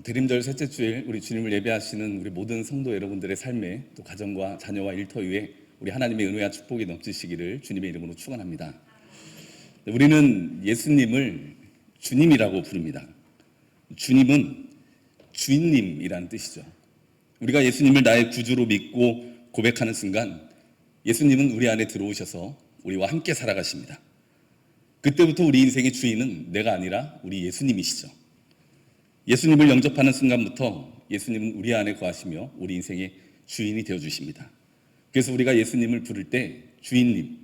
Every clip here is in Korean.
대림절 셋째 주일 우리 주님을 예배하시는 우리 모든 성도 여러분들의 삶에 또 가정과 자녀와 일터 위에 우리 하나님의 은혜와 축복이 넘치시기를 주님의 이름으로 축원합니다. 우리는 예수님을 주님이라고 부릅니다. 주님은 주인님이라는 뜻이죠. 우리가 예수님을 나의 구주로 믿고 고백하는 순간 예수님은 우리 안에 들어오셔서 우리와 함께 살아가십니다. 그때부터 우리 인생의 주인은 내가 아니라 우리 예수님이시죠. 예수님을 영접하는 순간부터 예수님은 우리 안에 거하시며 우리 인생의 주인이 되어주십니다. 그래서 우리가 예수님을 부를 때 주인님,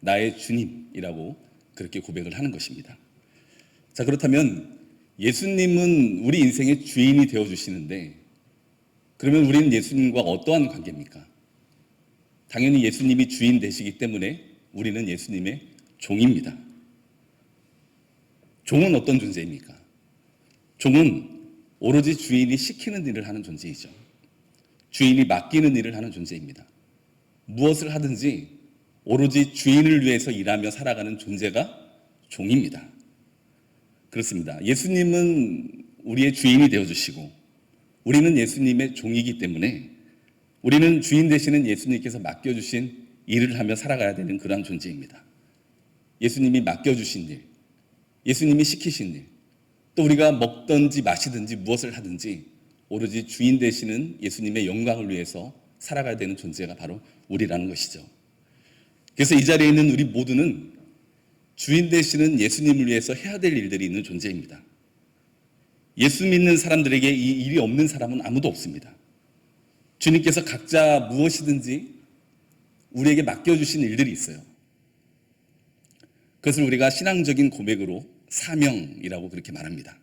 나의 주님이라고 그렇게 고백을 하는 것입니다. 자, 그렇다면 예수님은 우리 인생의 주인이 되어주시는데 그러면 우리는 예수님과 어떠한 관계입니까? 당연히 예수님이 주인 되시기 때문에 우리는 예수님의 종입니다. 종은 어떤 존재입니까? 종은 오로지 주인이 시키는 일을 하는 존재이죠. 주인이 맡기는 일을 하는 존재입니다. 무엇을 하든지 오로지 주인을 위해서 일하며 살아가는 존재가 종입니다. 그렇습니다. 예수님은 우리의 주인이 되어주시고 우리는 예수님의 종이기 때문에 우리는 주인 되시는 예수님께서 맡겨주신 일을 하며 살아가야 되는 그러한 존재입니다. 예수님이 맡겨주신 일, 예수님이 시키신 일, 또 우리가 먹든지 마시든지 무엇을 하든지 오로지 주인 되시는 예수님의 영광을 위해서 살아가야 되는 존재가 바로 우리라는 것이죠. 그래서 이 자리에 있는 우리 모두는 주인 되시는 예수님을 위해서 해야 될 일들이 있는 존재입니다. 예수 믿는 사람들에게 이 일이 없는 사람은 아무도 없습니다. 주님께서 각자 무엇이든지 우리에게 맡겨주신 일들이 있어요. 그것을 우리가 신앙적인 고백으로 사명이라고 그렇게 말합니다.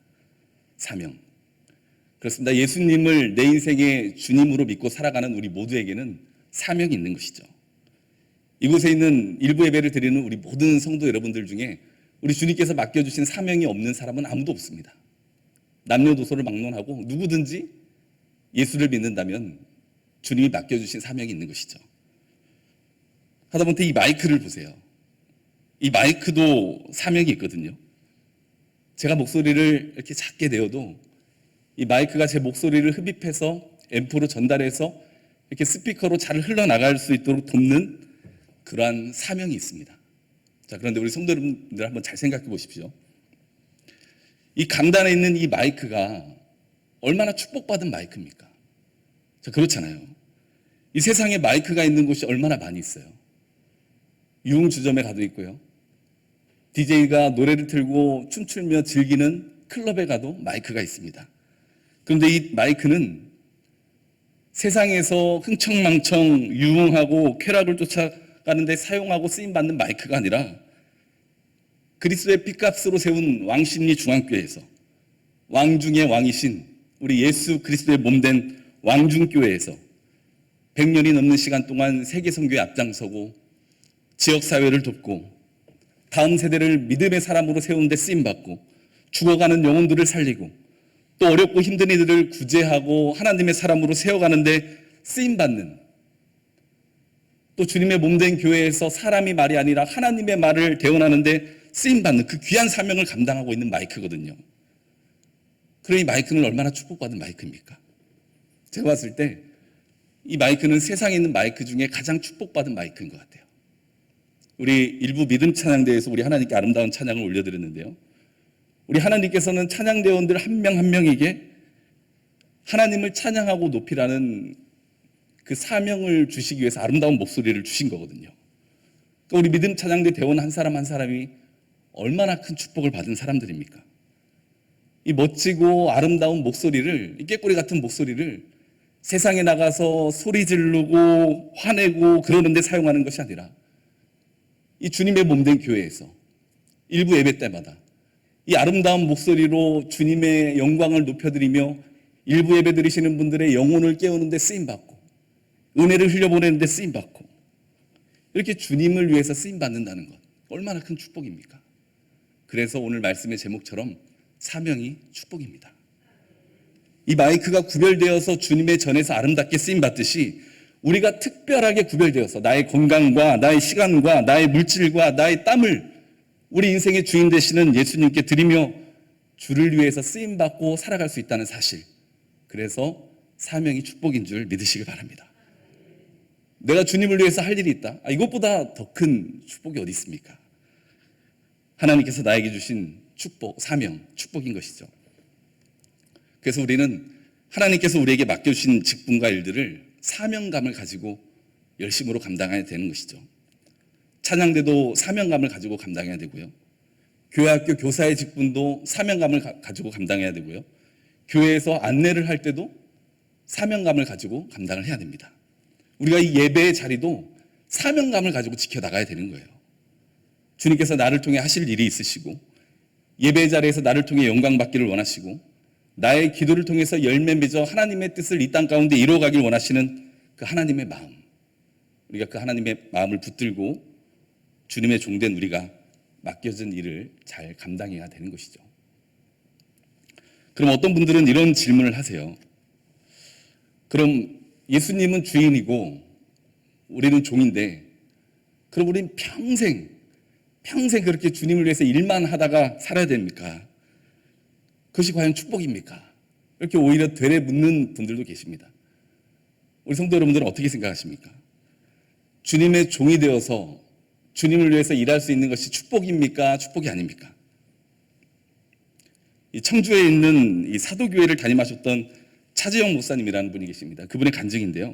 사명. 그렇습니다. 예수님을 내 인생의 주님으로 믿고 살아가는 우리 모두에게는 사명이 있는 것이죠. 이곳에 있는 일부 예배를 드리는 우리 모든 성도 여러분들 중에 우리 주님께서 맡겨주신 사명이 없는 사람은 아무도 없습니다. 남녀노소를 막론하고 누구든지 예수를 믿는다면 주님이 맡겨주신 사명이 있는 것이죠. 하다못해 이 마이크를 보세요. 이 마이크도 사명이 있거든요. 제가 목소리를 이렇게 작게 내어도 이 마이크가 제 목소리를 흡입해서 앰프로 전달해서 이렇게 스피커로 잘 흘러나갈 수 있도록 돕는 그러한 사명이 있습니다. 자, 그런데 우리 성도 여러분들 한번 잘 생각해 보십시오. 이 강단에 있는 이 마이크가 얼마나 축복받은 마이크입니까? 자, 그렇잖아요. 이 세상에 마이크가 있는 곳이 얼마나 많이 있어요. 유흥주점에 가도 있고요. DJ가 노래를 틀고 춤추며 즐기는 클럽에 가도 마이크가 있습니다. 그런데 이 마이크는 세상에서 흥청망청 유흥하고 쾌락을 쫓아가는데 사용하고 쓰임받는 마이크가 아니라 그리스도의 핏값으로 세운 왕십리 중앙교회에서 왕 중의 왕이신 우리 예수 그리스도의 몸된 왕중교회에서 100년이 넘는 시간 동안 세계 선교에 앞장서고 지역사회를 돕고 다음 세대를 믿음의 사람으로 세우는 데 쓰임받고 죽어가는 영혼들을 살리고 또 어렵고 힘든 이들을 구제하고 하나님의 사람으로 세워가는 데 쓰임받는 또 주님의 몸된 교회에서 사람이 말이 아니라 하나님의 말을 대언하는 데 쓰임받는 그 귀한 사명을 감당하고 있는 마이크거든요. 그럼 이 마이크는 얼마나 축복받은 마이크입니까? 제가 봤을 때 이 마이크는 세상에 있는 마이크 중에 가장 축복받은 마이크인 것 같아요. 우리 일부 믿음 찬양대회에서 우리 하나님께 아름다운 찬양을 올려드렸는데요. 우리 하나님께서는 찬양대원들 한 명 한 명에게 하나님을 찬양하고 높이라는 그 사명을 주시기 위해서 아름다운 목소리를 주신 거거든요. 그러니까 우리 믿음 찬양대 대원 한 사람 한 사람이 얼마나 큰 축복을 받은 사람들입니까? 이 멋지고 아름다운 목소리를, 이 꾀꼬리 같은 목소리를 세상에 나가서 소리 지르고 화내고 그러는 데 사용하는 것이 아니라 이 주님의 몸된 교회에서 일부 예배 때마다 이 아름다운 목소리로 주님의 영광을 높여드리며 일부 예배 드리시는 분들의 영혼을 깨우는 데 쓰임받고 은혜를 흘려보내는 데 쓰임받고 이렇게 주님을 위해서 쓰임받는다는 것 얼마나 큰 축복입니까? 그래서 오늘 말씀의 제목처럼 사명이 축복입니다. 이 마이크가 구별되어서 주님의 전에서 아름답게 쓰임받듯이 우리가 특별하게 구별되어서 나의 건강과 나의 시간과 나의 물질과 나의 땀을 우리 인생의 주인 되시는 예수님께 드리며 주를 위해서 쓰임받고 살아갈 수 있다는 사실. 그래서 사명이 축복인 줄 믿으시길 바랍니다. 내가 주님을 위해서 할 일이 있다. 이것보다 더 큰 축복이 어디 있습니까? 하나님께서 나에게 주신 축복, 사명, 축복인 것이죠. 그래서 우리는 하나님께서 우리에게 맡겨주신 직분과 일들을 사명감을 가지고 열심으로 감당해야 되는 것이죠. 찬양대도 사명감을 가지고 감당해야 되고요. 교회 학교 교사의 직분도 사명감을 가지고 감당해야 되고요. 교회에서 안내를 할 때도 사명감을 가지고 감당을 해야 됩니다. 우리가 이 예배의 자리도 사명감을 가지고 지켜나가야 되는 거예요. 주님께서 나를 통해 하실 일이 있으시고 예배의 자리에서 나를 통해 영광 받기를 원하시고 나의 기도를 통해서 열매 맺어 하나님의 뜻을 이 땅 가운데 이루어가길 원하시는 그 하나님의 마음, 우리가 그 하나님의 마음을 붙들고 주님의 종된 우리가 맡겨진 일을 잘 감당해야 되는 것이죠. 그럼 어떤 분들은 이런 질문을 하세요. 그럼 예수님은 주인이고 우리는 종인데 그럼 우리는 평생 그렇게 주님을 위해서 일만 하다가 살아야 됩니까? 그것이 과연 축복입니까? 이렇게 오히려 되레 묻는 분들도 계십니다. 우리 성도 여러분들은 어떻게 생각하십니까? 주님의 종이 되어서 주님을 위해서 일할 수 있는 것이 축복입니까? 축복이 아닙니까? 이 청주에 있는 이 사도교회를 담임하셨던 차재영 목사님이라는 분이 계십니다. 그분의 간증인데요.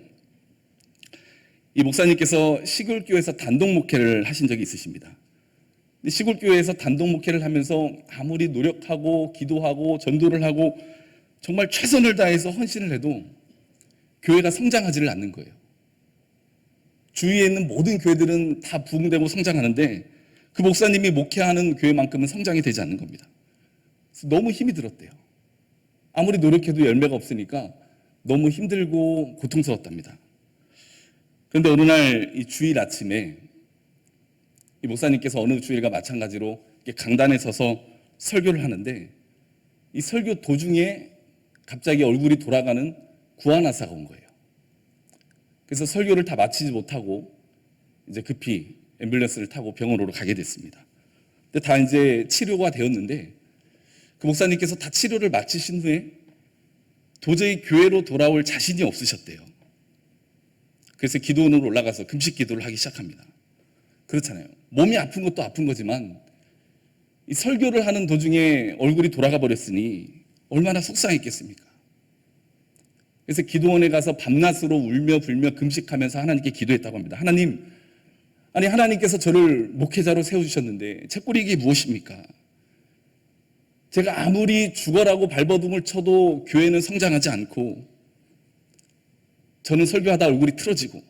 이 목사님께서 시골교회에서 단독 목회를 하신 적이 있으십니다. 시골교회에서 단독 목회를 하면서 아무리 노력하고 기도하고 전도를 하고 정말 최선을 다해서 헌신을 해도 교회가 성장하지를 않는 거예요. 주위에 있는 모든 교회들은 다 부흥되고 성장하는데 그 목사님이 목회하는 교회만큼은 성장이 되지 않는 겁니다. 너무 힘이 들었대요. 아무리 노력해도 열매가 없으니까 너무 힘들고 고통스러웠답니다. 그런데 어느 날 이 주일 아침에 이 목사님께서 어느 주일과 마찬가지로 강단에 서서 설교를 하는데 이 설교 도중에 갑자기 얼굴이 돌아가는 구안화사가 온 거예요. 그래서 설교를 다 마치지 못하고 이제 급히 앰뷸런스를 타고 병원으로 가게 됐습니다. 근데 다 이제 치료가 되었는데 그 목사님께서 다 치료를 마치신 후에 도저히 교회로 돌아올 자신이 없으셨대요. 그래서 기도원으로 올라가서 금식 기도를 하기 시작합니다. 그렇잖아요. 몸이 아픈 것도 아픈 거지만 이 설교를 하는 도중에 얼굴이 돌아가 버렸으니 얼마나 속상했겠습니까? 그래서 기도원에 가서 밤낮으로 울며 불며 금식하면서 하나님께 기도했다고 합니다. 하나님, 아니 하나님께서 저를 목회자로 세워주셨는데 제 꼴이 이게 무엇입니까? 제가 아무리 죽어라고 발버둥을 쳐도 교회는 성장하지 않고 저는 설교하다 얼굴이 틀어지고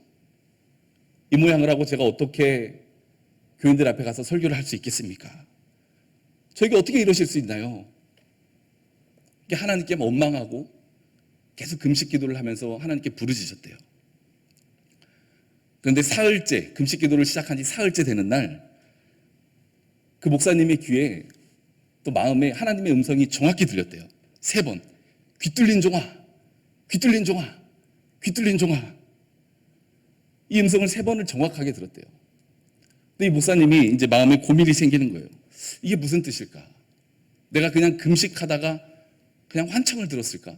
이 모양을 하고 제가 어떻게 교인들 앞에 가서 설교를 할 수 있겠습니까? 저에게 어떻게 이러실 수 있나요? 하나님께 원망하고 계속 금식 기도를 하면서 하나님께 부르짖었대요. 그런데 사흘째, 금식 기도를 시작한 지 사흘째 되는 날 그 목사님의 귀에 또 마음에 하나님의 음성이 정확히 들렸대요. 3번. 귀 뚫린 종아, 귀 뚫린 종아, 귀 뚫린 종아. 이 음성을 3번을 정확하게 들었대요. 근데 이 목사님이 이제 마음에 고민이 생기는 거예요. 이게 무슨 뜻일까? 내가 그냥 금식하다가 그냥 환청을 들었을까?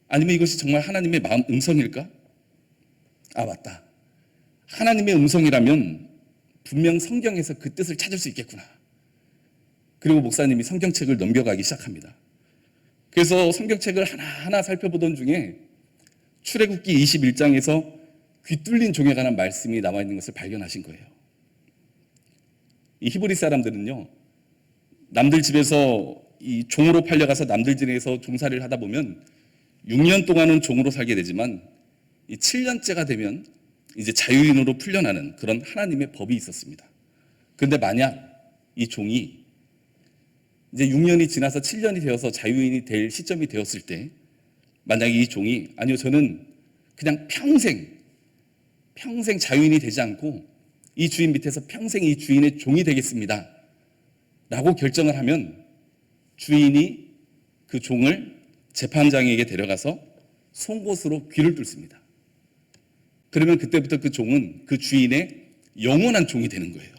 아니면 이것이 정말 하나님의 마음 음성일까? 아, 맞다. 하나님의 음성이라면 분명 성경에서 그 뜻을 찾을 수 있겠구나. 그리고 목사님이 성경책을 넘겨가기 시작합니다. 그래서 성경책을 하나하나 살펴보던 중에 출애굽기 21장에서 귀 뚫린 종에 관한 말씀이 나와 있는 것을 발견하신 거예요. 이 히브리 사람들은요, 남들 집에서 이 종으로 팔려가서 남들 집에서 종살이를 하다 보면 6년 동안은 종으로 살게 되지만 이 7년째가 되면 이제 자유인으로 풀려나는 그런 하나님의 법이 있었습니다. 그런데 만약 이 종이 이제 6년이 지나서 7년이 되어서 자유인이 될 시점이 되었을 때 만약에 이 종이 아니요, 저는 그냥 평생 자유인이 되지 않고 이 주인 밑에서 평생 이 주인의 종이 되겠습니다 라고 결정을 하면 주인이 그 종을 재판장에게 데려가서 송곳으로 귀를 뚫습니다. 그러면 그때부터 그 종은 그 주인의 영원한 종이 되는 거예요.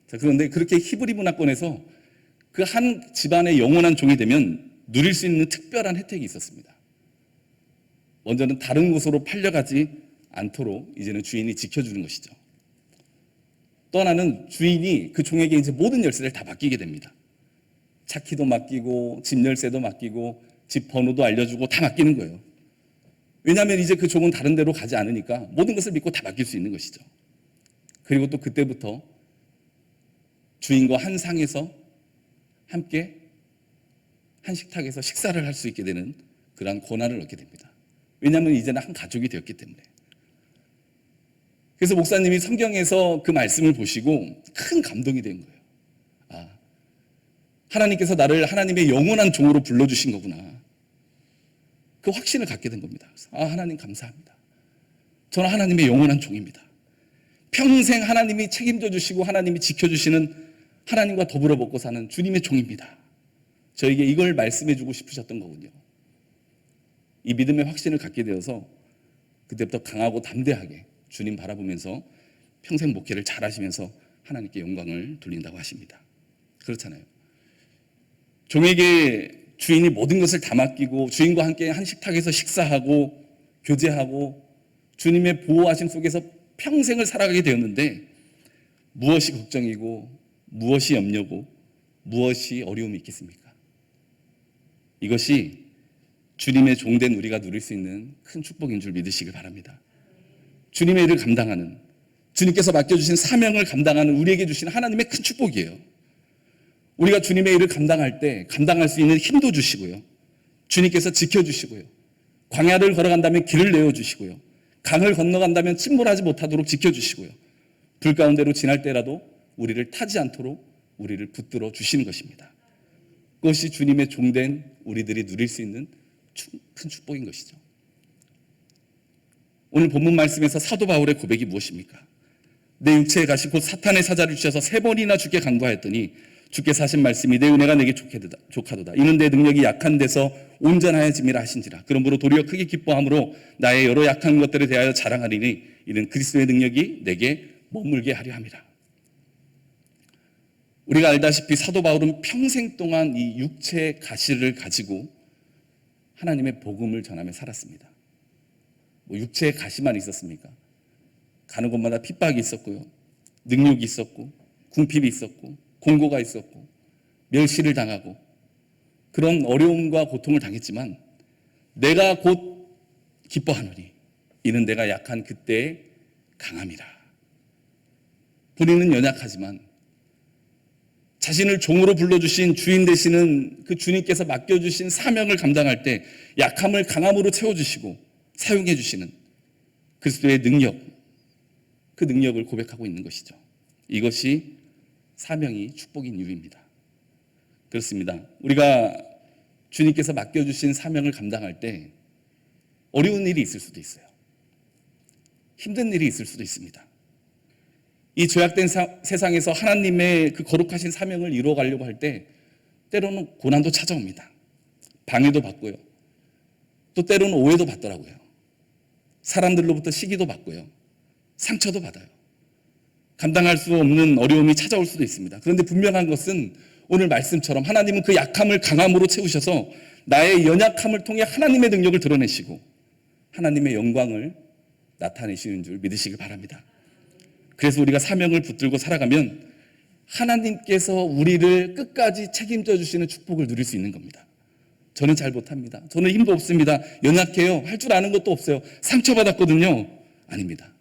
자, 그런데 그렇게 히브리 문화권에서 그 한 집안의 영원한 종이 되면 누릴 수 있는 특별한 혜택이 있었습니다. 먼저는 다른 곳으로 팔려가지 않도록 이제는 주인이 지켜주는 것이죠. 또 하나는 주인이 그 종에게 이제 모든 열쇠를 다 맡기게 됩니다. 차키도 맡기고 집 열쇠도 맡기고 집 번호도 알려주고 다 맡기는 거예요. 왜냐하면 이제 그 종은 다른 데로 가지 않으니까 모든 것을 믿고 다 맡길 수 있는 것이죠. 그리고 또 그때부터 주인과 한 상에서 함께 한 식탁에서 식사를 할 수 있게 되는 그러한 권한을 얻게 됩니다. 왜냐하면 이제는 한 가족이 되었기 때문에. 그래서 목사님이 성경에서 그 말씀을 보시고 큰 감동이 된 거예요. 아, 하나님께서 나를 하나님의 영원한 종으로 불러주신 거구나. 그 확신을 갖게 된 겁니다. 아, 하나님 감사합니다. 저는 하나님의 영원한 종입니다. 평생 하나님이 책임져 주시고 하나님이 지켜주시는 하나님과 더불어 먹고 사는 주님의 종입니다. 저에게 이걸 말씀해 주고 싶으셨던 거군요. 이 믿음의 확신을 갖게 되어서 그때부터 강하고 담대하게 주님 바라보면서 평생 목회를 잘 하시면서 하나님께 영광을 돌린다고 하십니다. 그렇잖아요. 종에게 주인이 모든 것을 다 맡기고 주인과 함께 한 식탁에서 식사하고 교제하고 주님의 보호하심 속에서 평생을 살아가게 되었는데 무엇이 걱정이고 무엇이 염려고 무엇이 어려움이 있겠습니까? 이것이 주님의 종된 우리가 누릴 수 있는 큰 축복인 줄 믿으시길 바랍니다. 주님의 일을 감당하는, 주님께서 맡겨주신 사명을 감당하는 우리에게 주신 하나님의 큰 축복이에요. 우리가 주님의 일을 감당할 때 감당할 수 있는 힘도 주시고요. 주님께서 지켜주시고요. 광야를 걸어간다면 길을 내어주시고요. 강을 건너간다면 침몰하지 못하도록 지켜주시고요. 불 가운데로 지날 때라도 우리를 타지 않도록 우리를 붙들어 주시는 것입니다. 그것이 주님의 종된 우리들이 누릴 수 있는 큰 축복인 것이죠. 오늘 본문 말씀에서 사도 바울의 고백이 무엇입니까? 내 육체의 가시 곧 사탄의 사자를 주셔서 3번이나 주께 간구하였더니 주께서 하신 말씀이 내 은혜가 내게 족하도다. 이는 내 능력이 약한 데서 온전하여짐이라 하신지라. 그러므로 도리어 크게 기뻐함으로 나의 여러 약한 것들에 대하여 자랑하리니 이는 그리스도의 능력이 내게 머물게 하려 함이라. 우리가 알다시피 사도 바울은 평생 동안 이 육체의 가시를 가지고 하나님의 복음을 전하며 살았습니다. 뭐 육체의 가시만 있었습니까? 가는 곳마다 핍박이 있었고요. 능욕이 있었고 궁핍이 있었고 공고가 있었고 멸시를 당하고 그런 어려움과 고통을 당했지만 내가 곧 기뻐하노니 이는 내가 약한 그때의 강함이라. 본인은 연약하지만 자신을 종으로 불러주신 주인 되시는 그 주님께서 맡겨주신 사명을 감당할 때 약함을 강함으로 채워주시고 사용해 주시는 그리스도의 능력, 그 능력을 고백하고 있는 것이죠. 이것이 사명이 축복인 이유입니다. 그렇습니다. 우리가 주님께서 맡겨주신 사명을 감당할 때 어려운 일이 있을 수도 있어요. 힘든 일이 있을 수도 있습니다. 이 죄악된 세상에서 하나님의 그 거룩하신 사명을 이루어가려고 할 때 때로는 고난도 찾아옵니다. 방해도 받고요. 또 때로는 오해도 받더라고요. 사람들로부터 시기도 받고요. 상처도 받아요. 감당할 수 없는 어려움이 찾아올 수도 있습니다. 그런데 분명한 것은 오늘 말씀처럼 하나님은 그 약함을 강함으로 채우셔서 나의 연약함을 통해 하나님의 능력을 드러내시고 하나님의 영광을 나타내시는 줄 믿으시길 바랍니다. 그래서 우리가 사명을 붙들고 살아가면 하나님께서 우리를 끝까지 책임져 주시는 축복을 누릴 수 있는 겁니다. 저는 잘 못합니다. 저는 힘도 없습니다. 연약해요. 할 줄 아는 것도 없어요. 상처받았거든요. 아닙니다.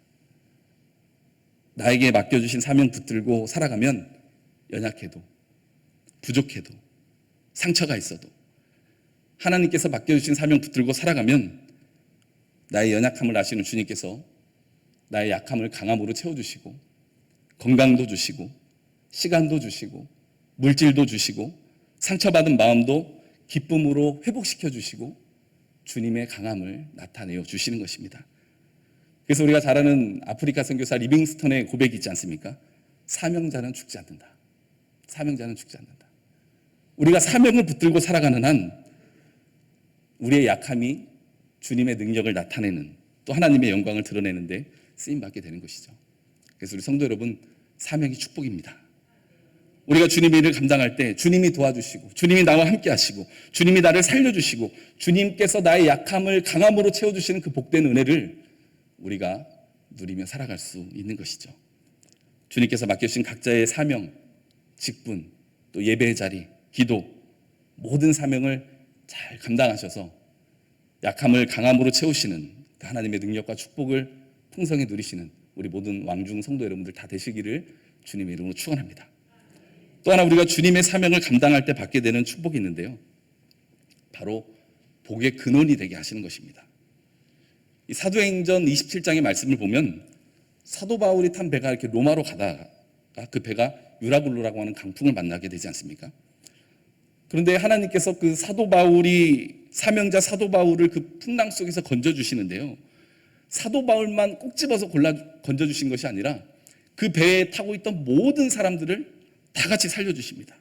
나에게 맡겨주신 사명 붙들고 살아가면 연약해도 부족해도 상처가 있어도 하나님께서 맡겨주신 사명 붙들고 살아가면 나의 연약함을 아시는 주님께서 나의 약함을 강함으로 채워주시고 건강도 주시고 시간도 주시고 물질도 주시고 상처받은 마음도 기쁨으로 회복시켜 주시고 주님의 강함을 나타내어 주시는 것입니다. 그래서 우리가 잘 아는 아프리카 선교사 리빙스턴의 고백이 있지 않습니까? 사명자는 죽지 않는다. 사명자는 죽지 않는다. 우리가 사명을 붙들고 살아가는 한 우리의 약함이 주님의 능력을 나타내는 또 하나님의 영광을 드러내는데 쓰임받게 되는 것이죠. 그래서 우리 성도 여러분, 사명이 축복입니다. 우리가 주님의 일을 감당할 때 주님이 도와주시고 주님이 나와 함께 하시고 주님이 나를 살려주시고 주님께서 나의 약함을 강함으로 채워주시는 그 복된 은혜를 우리가 누리며 살아갈 수 있는 것이죠. 주님께서 맡겨주신 각자의 사명, 직분, 또 예배의 자리, 기도, 모든 사명을 잘 감당하셔서 약함을 강함으로 채우시는 그 하나님의 능력과 축복을 풍성히 누리시는 우리 모든 왕중 성도 여러분들 다 되시기를 주님의 이름으로 축원합니다. 또 하나 우리가 주님의 사명을 감당할 때 받게 되는 축복이 있는데요. 바로 복의 근원이 되게 하시는 것입니다. 이 사도행전 27장의 말씀을 보면 사도 바울이 탄 배가 이렇게 로마로 가다가 그 배가 유라굴로라고 하는 강풍을 만나게 되지 않습니까? 그런데 하나님께서 그 사도 바울이 사명자 사도 바울을 그 풍랑 속에서 건져주시는데요. 사도 바울만 꼭 집어서 골라 건져주신 것이 아니라 그 배에 타고 있던 모든 사람들을 다 같이 살려주십니다.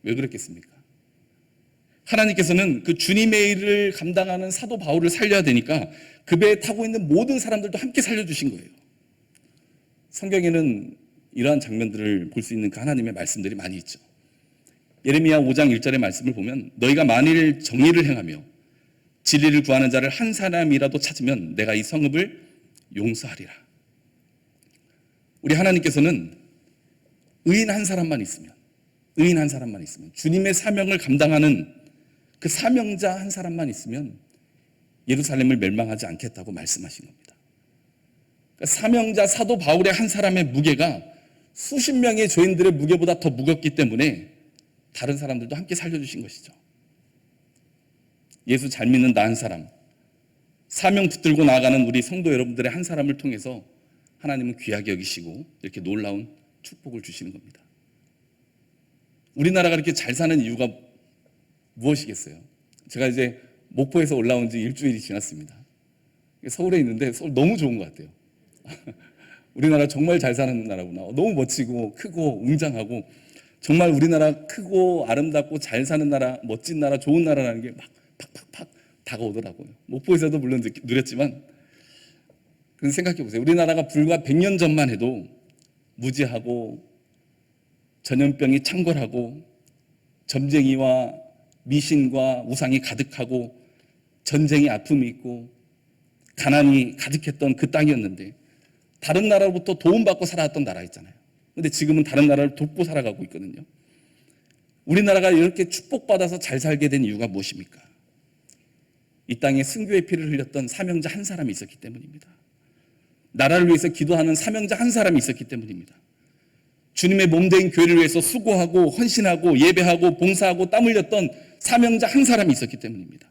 왜 그랬겠습니까? 하나님께서는 그 주님의 일을 감당하는 사도 바울을 살려야 되니까 그 배에 타고 있는 모든 사람들도 함께 살려주신 거예요. 성경에는 이러한 장면들을 볼 수 있는 그 하나님의 말씀들이 많이 있죠. 예레미야 5장 1절의 말씀을 보면 너희가 만일 정의를 행하며 진리를 구하는 자를 한 사람이라도 찾으면 내가 이 성읍을 용서하리라. 우리 하나님께서는 의인 한 사람만 있으면 주님의 사명을 감당하는 그 사명자 한 사람만 있으면 예루살렘을 멸망하지 않겠다고 말씀하신 겁니다. 그러니까 사명자 사도 바울의 한 사람의 무게가 수십 명의 죄인들의 무게보다 더 무겁기 때문에 다른 사람들도 함께 살려주신 것이죠. 예수 잘 믿는 나 한 사람, 사명 붙들고 나아가는 우리 성도 여러분들의 한 사람을 통해서 하나님은 귀하게 여기시고 이렇게 놀라운 축복을 주시는 겁니다. 우리나라가 이렇게 잘 사는 이유가 무엇이겠어요? 제가 이제 목포에서 올라온 지 일주일이 지났습니다. 서울에 있는데 서울 너무 좋은 것 같아요. 우리나라 정말 잘 사는 나라구나. 너무 멋지고 크고 웅장하고 정말 우리나라 크고 아름답고 잘 사는 나라, 멋진 나라, 좋은 나라라는 게 막 팍팍팍 다가오더라고요. 목포에서도 물론 누렸지만 그런 생각해 보세요. 우리나라가 불과 100년 전만 해도 무지하고 전염병이 창궐하고 점쟁이와 미신과 우상이 가득하고 전쟁이 아픔이 있고 가난이 가득했던 그 땅이었는데 다른 나라로부터 도움받고 살아왔던 나라였잖아요. 근데 지금은 다른 나라를 돕고 살아가고 있거든요. 우리나라가 이렇게 축복받아서 잘 살게 된 이유가 무엇입니까? 이 땅에 순교의 피를 흘렸던 사명자 한 사람이 있었기 때문입니다. 나라를 위해서 기도하는 사명자 한 사람이 있었기 때문입니다. 주님의 몸된 교회를 위해서 수고하고 헌신하고 예배하고 봉사하고 땀 흘렸던 사명자 한 사람이 있었기 때문입니다.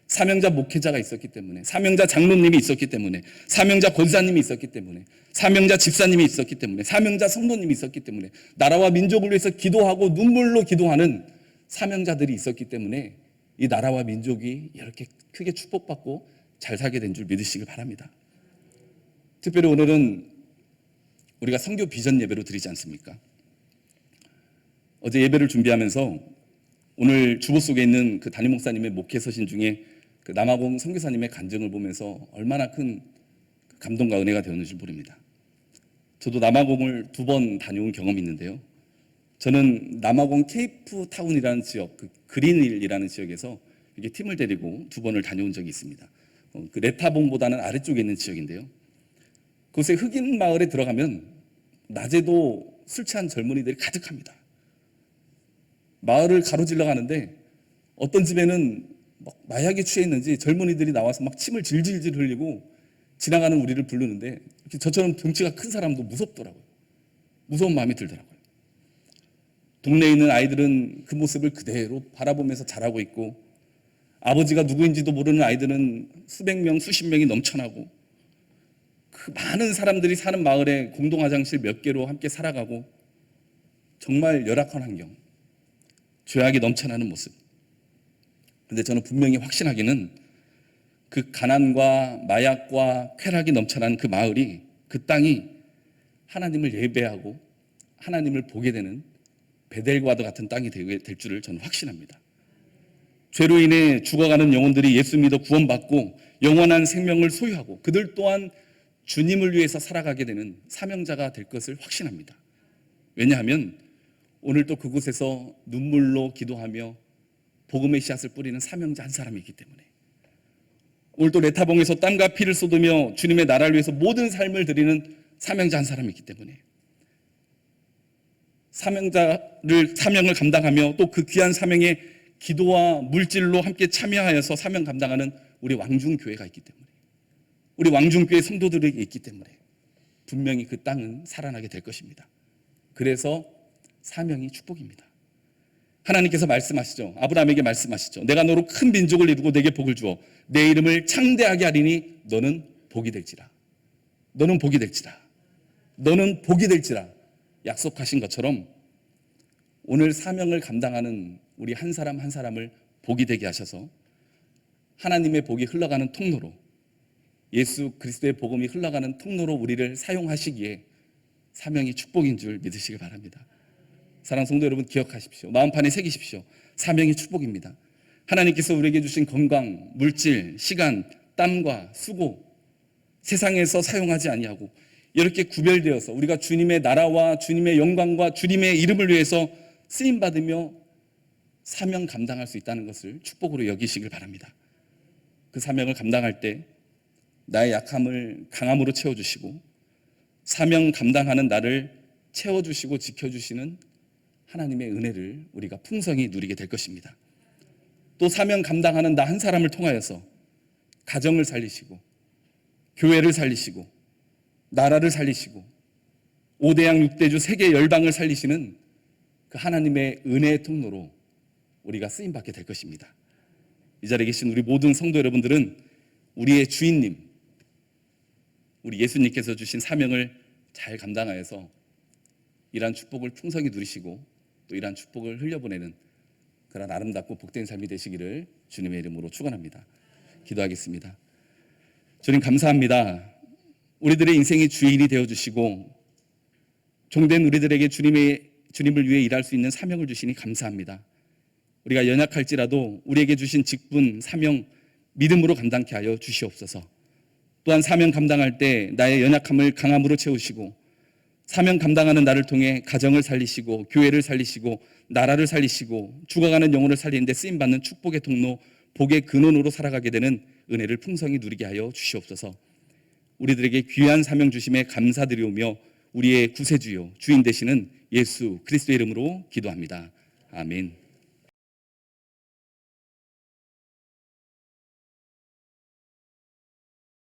사명자 목회자가 있었기 때문에, 사명자 장로님이 있었기 때문에, 사명자 권사님이 있었기 때문에, 사명자 집사님이 있었기 때문에, 사명자 성도님이 있었기 때문에, 나라와 민족을 위해서 기도하고 눈물로 기도하는 사명자들이 있었기 때문에 이 나라와 민족이 이렇게 크게 축복받고 잘 살게 된 줄 믿으시길 바랍니다. 특별히 오늘은 우리가 선교 비전 예배로 드리지 않습니까? 어제 예배를 준비하면서 오늘 주보 속에 있는 그 담임 목사님의 목회 서신 중에 그 남아공 선교사님의 간증을 보면서 얼마나 큰 감동과 은혜가 되었는지 모릅니다. 저도 남아공을 2번 다녀온 경험이 있는데요. 저는 남아공 케이프타운이라는 지역, 그 그린힐이라는 지역에서 이렇게 팀을 데리고 2번을 다녀온 적이 있습니다. 그 레타봉보다는 아래쪽에 있는 지역인데요. 그곳에 흑인 마을에 들어가면 낮에도 술 취한 젊은이들이 가득합니다. 마을을 가로질러 가는데 어떤 집에는 막 마약에 취해 있는지 젊은이들이 나와서 막 침을 질질질 흘리고 지나가는 우리를 부르는데 이렇게 저처럼 덩치가 큰 사람도 무섭더라고요. 무서운 마음이 들더라고요. 동네에 있는 아이들은 그 모습을 그대로 바라보면서 자라고 있고 아버지가 누구인지도 모르는 아이들은 수백 명, 수십 명이 넘쳐나고 그 많은 사람들이 사는 마을에 공동 화장실 몇 개로 함께 살아가고 정말 열악한 환경, 죄악이 넘쳐나는 모습. 근데 저는 분명히 확신하기는 그 가난과 마약과 쾌락이 넘쳐나는 그 마을이, 그 땅이 하나님을 예배하고 하나님을 보게 되는 베델과도 같은 땅이 되게 될 줄을 저는 확신합니다. 죄로 인해 죽어가는 영혼들이 예수 믿어 구원받고 영원한 생명을 소유하고 그들 또한 주님을 위해서 살아가게 되는 사명자가 될 것을 확신합니다. 왜냐하면 오늘 또 그곳에서 눈물로 기도하며 복음의 씨앗을 뿌리는 사명자 한 사람이 있기 때문에, 오늘 또 레타봉에서 땀과 피를 쏟으며 주님의 나라를 위해서 모든 삶을 드리는 사명자 한 사람이 있기 때문에, 사명을 감당하며 또 그 귀한 사명에 기도와 물질로 함께 참여하여서 사명 감당하는 우리 왕중교회가 있기 때문에, 우리 왕중교회 성도들에게 있기 때문에 분명히 그 땅은 살아나게 될 것입니다. 그래서 사명이 축복입니다. 하나님께서 말씀하시죠. 아브라함에게 말씀하시죠. 내가 너로 큰 민족을 이루고 내게 복을 주어 내 이름을 창대하게 하리니 너는 복이 될지라. 너는 복이 될지라. 너는 복이 될지라. 약속하신 것처럼 오늘 사명을 감당하는 우리 한 사람 한 사람을 복이 되게 하셔서 하나님의 복이 흘러가는 통로로, 예수 그리스도의 복음이 흘러가는 통로로 우리를 사용하시기에 사명이 축복인 줄 믿으시기 바랍니다. 사랑하는 성도 여러분, 기억하십시오. 마음판에 새기십시오. 사명이 축복입니다. 하나님께서 우리에게 주신 건강, 물질, 시간, 땀과 수고, 세상에서 사용하지 아니하고 이렇게 구별되어서 우리가 주님의 나라와 주님의 영광과 주님의 이름을 위해서 쓰임받으며 사명 감당할 수 있다는 것을 축복으로 여기시길 바랍니다. 그 사명을 감당할 때 나의 약함을 강함으로 채워주시고 사명 감당하는 나를 채워주시고 지켜주시는 하나님의 은혜를 우리가 풍성히 누리게 될 것입니다. 또 사명 감당하는 나 한 사람을 통하여서 가정을 살리시고 교회를 살리시고 나라를 살리시고 5대양 6대주 세계 열방을 살리시는 그 하나님의 은혜의 통로로 우리가 쓰임받게 될 것입니다. 이 자리에 계신 우리 모든 성도 여러분들은 우리의 주인님, 우리 예수님께서 주신 사명을 잘 감당하여서 이러한 축복을 풍성히 누리시고 또 이러한 축복을 흘려보내는 그런 아름답고 복된 삶이 되시기를 주님의 이름으로 축원합니다. 기도하겠습니다. 주님 감사합니다. 우리들의 인생의 주인이 되어주시고 종된 우리들에게 주님을 위해 일할 수 있는 사명을 주시니 감사합니다. 우리가 연약할지라도 우리에게 주신 직분, 사명, 믿음으로 감당케 하여 주시옵소서. 또한 사명 감당할 때 나의 연약함을 강함으로 채우시고 사명 감당하는 나를 통해 가정을 살리시고 교회를 살리시고 나라를 살리시고 죽어가는 영혼을 살리는데 쓰임받는 축복의 통로, 복의 근원으로 살아가게 되는 은혜를 풍성히 누리게 하여 주시옵소서. 우리들에게 귀한 사명 주심에 감사드리오며 우리의 구세주요 주인 되시는 예수 그리스도의 이름으로 기도합니다. 아멘.